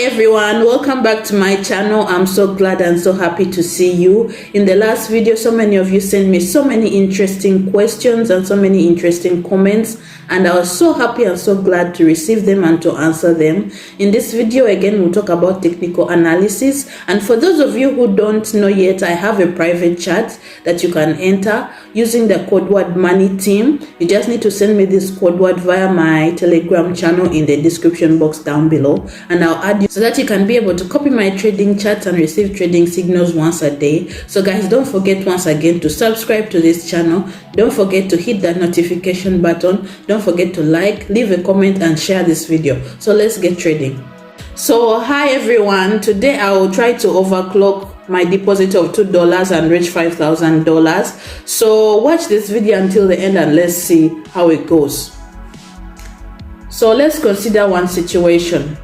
everyone, welcome back to my channel. I'm so glad and so happy to see you. In the last video, so many of you sent me so many interesting questions and so many interesting comments, and I was so happy and so glad to receive them and to answer them. In this video again, we'll talk about technical analysis, and for those of you who don't know yet, I have a private chat that you can enter using the code word money team. You just need to send me this code word via my Telegram channel in the description box down below, and I'll add you so that you can be able to copy my trading chats and receive trading signals once a day. So guys, don't forget once again to subscribe to this channel. Don't forget to hit that notification button. Don't forget to like, leave a comment and share this video. So let's get trading. So hi everyone, today I will try to overclock my deposit of $2 and reach $5,000. So watch this video until the end and let's see how it goes. So let's consider one situation.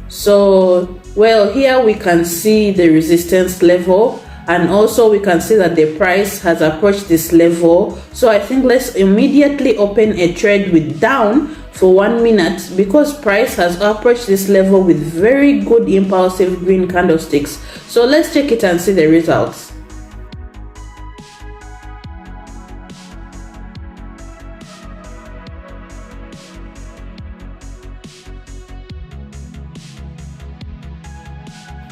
So well, here we can see the resistance level, and also we can see that the price has approached this level. So I think let's immediately open a trade with down for 1 minute, because price has approached this level with very good impulsive green candlesticks. So let's check it and see the results.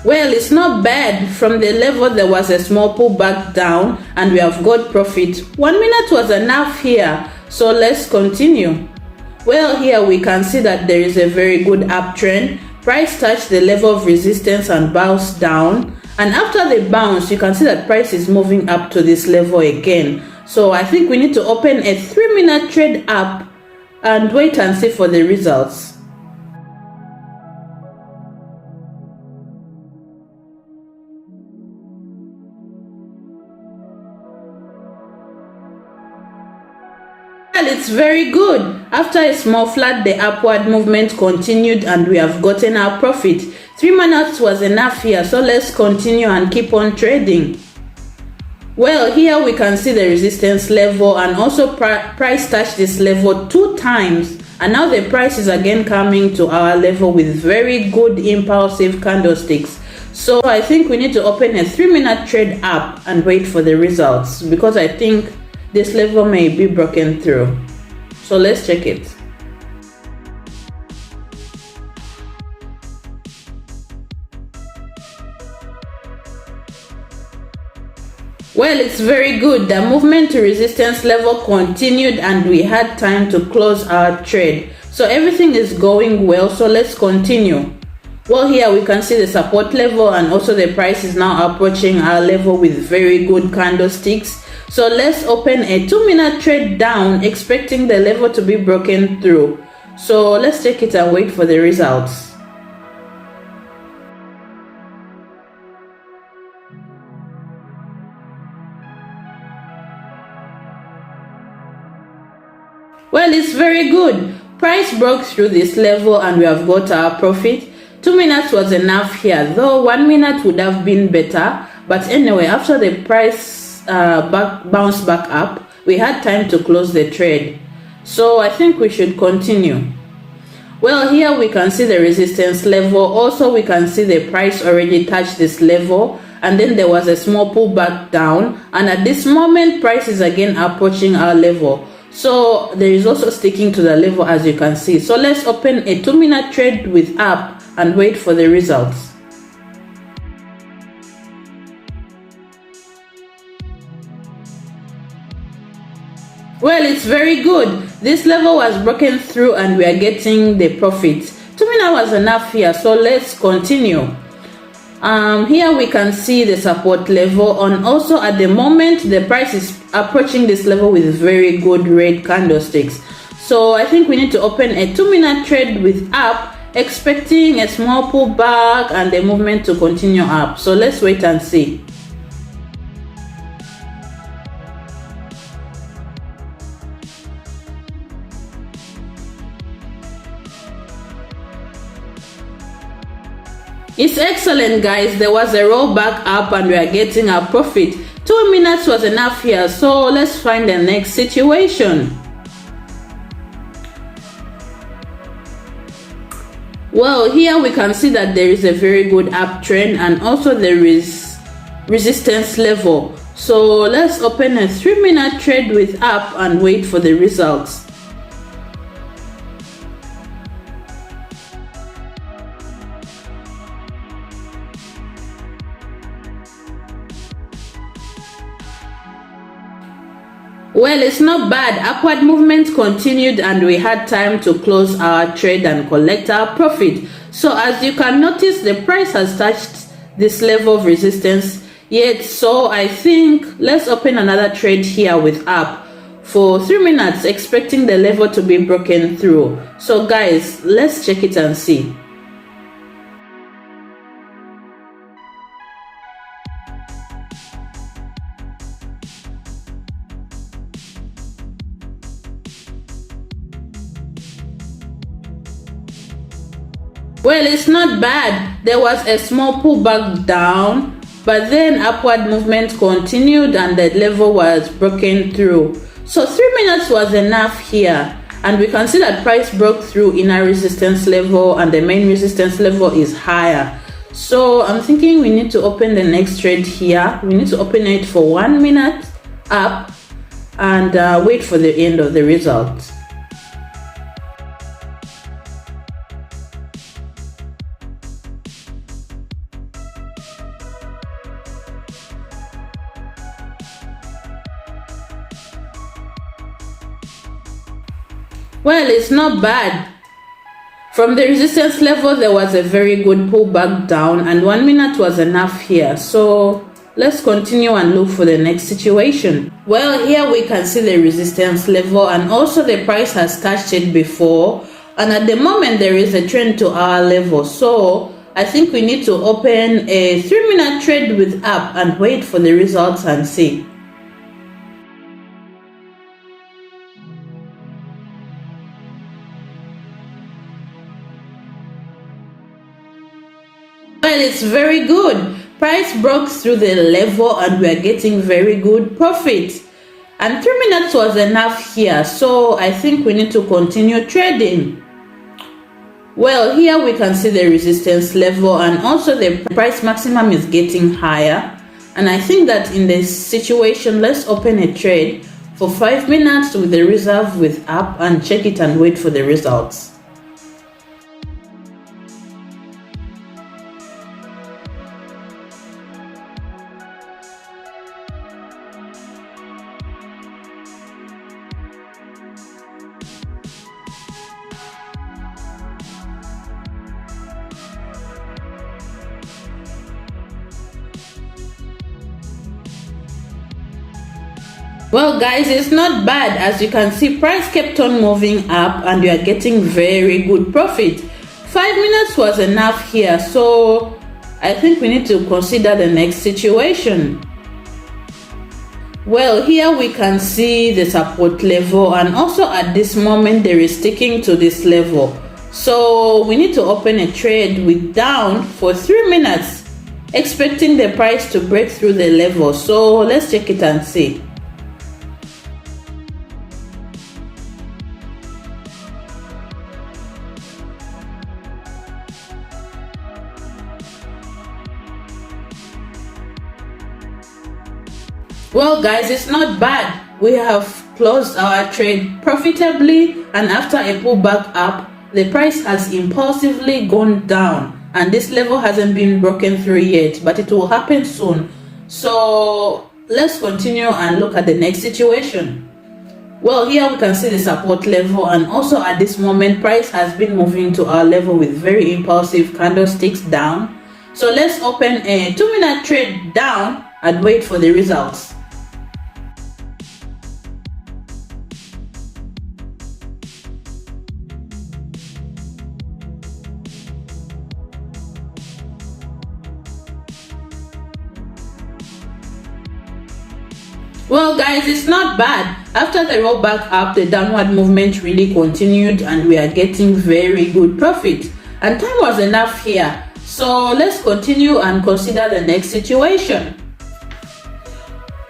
Well, it's not bad. From the level there was a small pullback down and we have got profit. 1 minute was enough here, so let's continue. Well, here we can see that there is a very good uptrend. Price touched the level of resistance and bounced down, and after the bounce you can see that price is moving up to this level again. So I think we need to open a 3-minute trade up and wait and see for the results. Well, it's very good. After a small flat, the upward movement continued and we have gotten our profit. 3 minutes was enough here, so let's continue and keep on trading. Well, here we can see the resistance level, and also price touched this level 2 times, and now the price is again coming to our level with very good impulsive candlesticks. So I think we need to open a 3-minute trade up and wait for the results, because I think this level may be broken through. So let's check it. Well, it's very good. The movement to resistance level continued and we had time to close our trade. So everything is going well, so let's continue. Well, here we can see the support level, and also the price is now approaching our level with very good candlesticks. So let's open a 2-minute trade down, expecting the level to be broken through. So let's check it and wait for the results. Well, it's very good. Price broke through this level and we have got our profit. 2 minutes was enough here, though 1 minute would have been better. But anyway, after the price bounce back up, we had time to close the trade. So I think we should continue. Well, here we can see the resistance level. Also we can see the price already touched this level, and then there was a small pullback down, and at this moment price is again approaching our level. So there is also sticking to the level, as you can see. So let's open a 2-minute trade with up and wait for the results. Well, it's very good. This level was broken through and we are getting the profit. 2 minutes was enough here, so let's continue. Here we can see the support level, and also at the moment the price is approaching this level with very good red candlesticks. So I think we need to open a 2-minute trade with up, expecting a small pullback and the movement to continue up. So let's wait and see. It's excellent, guys. There was a rollback up and we are getting our profit. 2 minutes was enough here, so let's find the next situation. Well, here we can see that there is a very good uptrend, and also there is resistance level. So let's open a 3-minute trade with up and wait for the results. Well, it's not bad. Upward movement continued and we had time to close our trade and collect our profit. So as you can notice, the price has touched this level of resistance yet. So I think let's open another trade here with up for 3 minutes, expecting the level to be broken through. So guys, let's check it and see. Well, it's not bad. There was a small pullback down, but then upward movement continued and the level was broken through. So 3 minutes was enough here, and we can see that price broke through inner resistance level and the main resistance level is higher. So I'm thinking we need to open the next trade here. We need to open it for 1 minute up and wait for the end of the results. Well, it's not bad. From the resistance level, there was a very good pullback down, and 1 minute was enough here. So let's continue and look for the next situation. Well, here we can see the resistance level, and also the price has touched it before. And at the moment, there is a trend to our level. So I think we need to open a 3-minute trade with up and wait for the results and see. Well, it's very good. Price broke through the level and we are getting very good profit. And 3 minutes was enough here, so I think we need to continue trading. Well, here we can see the resistance level and also the price maximum is getting higher. And I think that in this situation, let's open a trade for 5 minutes with the reserve with up and check it and wait for the results. Well guys, it's not bad. As you can see, price kept on moving up and we are getting very good profit. 5 minutes was enough here, so I think we need to consider the next situation. Well, here we can see the support level, and also at this moment there is sticking to this level. So we need to open a trade with down for 3 minutes, expecting the price to break through the level. So let's check it and see. Well guys, it's not bad. We have closed our trade profitably, and after a pullback up, the price has impulsively gone down, and this level hasn't been broken through yet, but it will happen soon. So let's continue and look at the next situation. Well, here we can see the support level, and also at this moment price has been moving to our level with very impulsive candlesticks down. So let's open a 2-minute trade down and wait for the results. Well guys, it's not bad. After the rollback up, the downward movement really continued and we are getting very good profit. And time was enough here. So let's continue and consider the next situation.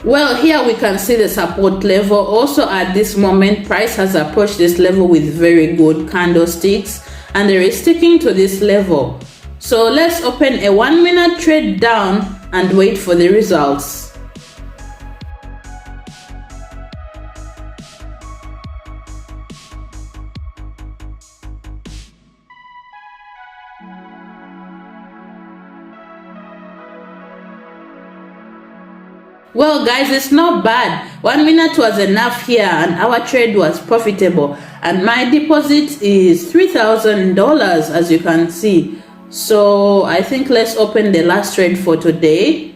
Well, here we can see the support level. Also at this moment, price has approached this level with very good candlesticks. and there is sticking to this level. So let's open a 1 minute trade down and wait for the results. Well guys, it's not bad. 1 minute was enough here and our trade was profitable, and my deposit is $3,000 as you can see. So I think let's open the last trade for today.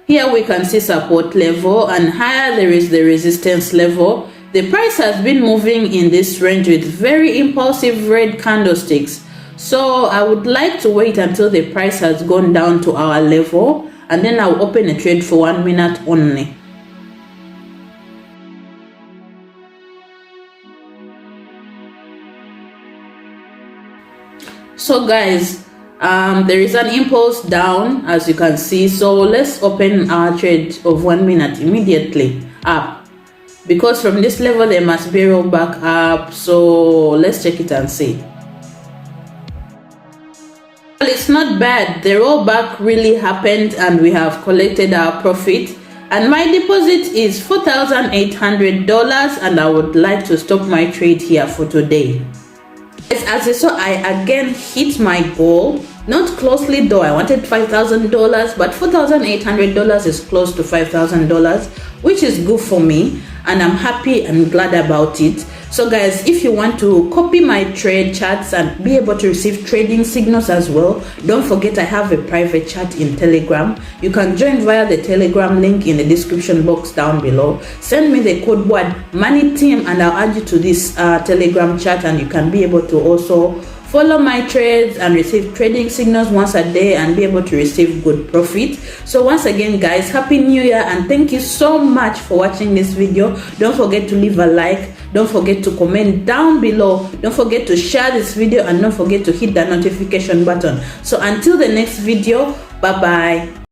Here we can see support level, and higher there is the resistance level. The price has been moving in this range with very impulsive red candlesticks. So I would like to wait until the price has gone down to our level, and then I'll open a trade for 1 minute only. So guys, there is an impulse down as you can see, so let's open our trade of 1 minute immediately up, because from this level they must be rolled back up. So let's check it and see. Well, it's not bad. The rollback really happened and we have collected our profit, and my deposit is $4,800, and I would like to stop my trade here for today. As you saw, I again hit my goal, not closely though. I wanted $5,000, but $4,800 is close to $5,000, which is good for me, and I'm happy and glad about it. So guys, if you want to copy my trade charts and be able to receive trading signals as well, don't forget I have a private chat in Telegram. You can join via the Telegram link in the description box down below. Send me the code word MoneyTeam and I'll add you to this Telegram chat, and you can be able to also follow my trades and receive trading signals once a day and be able to receive good profit. So once again guys, happy new year, and thank you so much for watching this video. Don't forget to leave a like, don't forget to comment down below, don't forget to share this video, and don't forget to hit that notification button. So until the next video, bye bye.